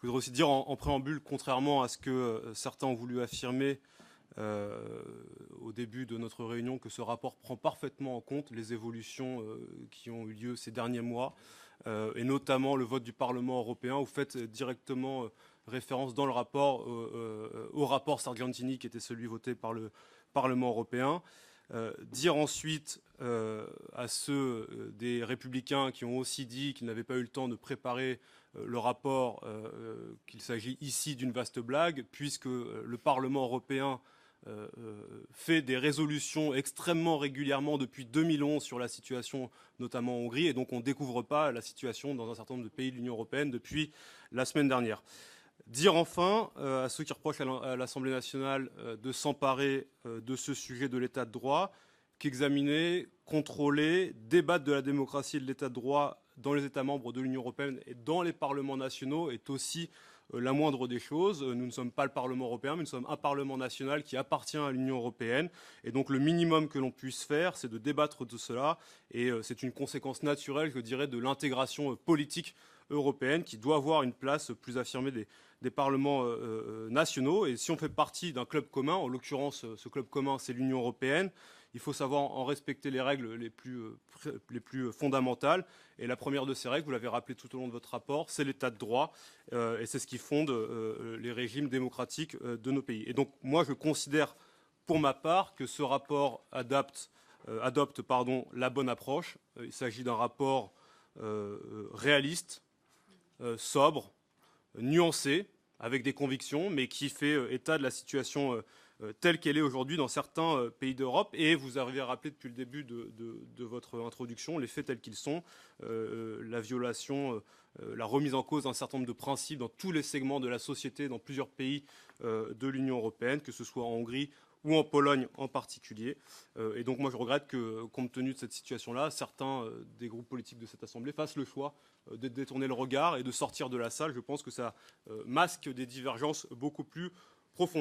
Je voudrais aussi dire en préambule, contrairement à ce que certains ont voulu affirmer au début de notre réunion, que ce rapport prend parfaitement en compte les évolutions qui ont eu lieu ces derniers mois, et notamment le vote du Parlement européen. Vous faites directement référence dans le rapport au rapport Sargentini, qui était celui voté par le Parlement européen. Dire ensuite à ceux des Républicains qui ont aussi dit qu'ils n'avaient pas eu le temps de préparer le rapport, qu'il s'agit ici d'une vaste blague, puisque le Parlement européen fait des résolutions extrêmement régulièrement depuis 2011 sur la situation notamment en Hongrie, et donc on ne découvre pas la situation dans un certain nombre de pays de l'Union européenne depuis la semaine dernière. Dire enfin à ceux qui reprochent à l'Assemblée nationale de s'emparer de ce sujet de l'état de droit, qu'examiner, contrôler, débattre de la démocratie et de l'état de droit dans les États membres de l'Union européenne et dans les parlements nationaux est aussi la moindre des choses. Nous ne sommes pas le Parlement européen, mais nous sommes un Parlement national qui appartient à l'Union européenne. Et donc le minimum que l'on puisse faire, c'est de débattre de cela. Et c'est une conséquence naturelle, je dirais, de l'intégration politique européenne qui doit avoir une place plus affirmée des parlements nationaux. Et si on fait partie d'un club commun, en l'occurrence ce club commun c'est l'Union européenne, il faut savoir en respecter les règles les plus fondamentales. Et la première de ces règles, vous l'avez rappelé tout au long de votre rapport, c'est l'état de droit. Et c'est ce qui fonde les régimes démocratiques de nos pays. Et donc moi je considère pour ma part que ce rapport adopte la bonne approche. Il s'agit d'un rapport réaliste, sobre, nuancé, avec des convictions, mais qui fait état de la situation telle qu'elle est aujourd'hui dans certains pays d'Europe. Et vous avez rappelé depuis le début de votre introduction les faits tels qu'ils sont, la violation, la remise en cause d'un certain nombre de principes dans tous les segments de la société, dans plusieurs pays de l'Union européenne, que ce soit en Hongrie ou en Pologne en particulier. Et donc moi je regrette que, compte tenu de cette situation-là, certains des groupes politiques de cette Assemblée fassent le choix de détourner le regard et de sortir de la salle. Je pense que ça masque des divergences beaucoup plus profondes.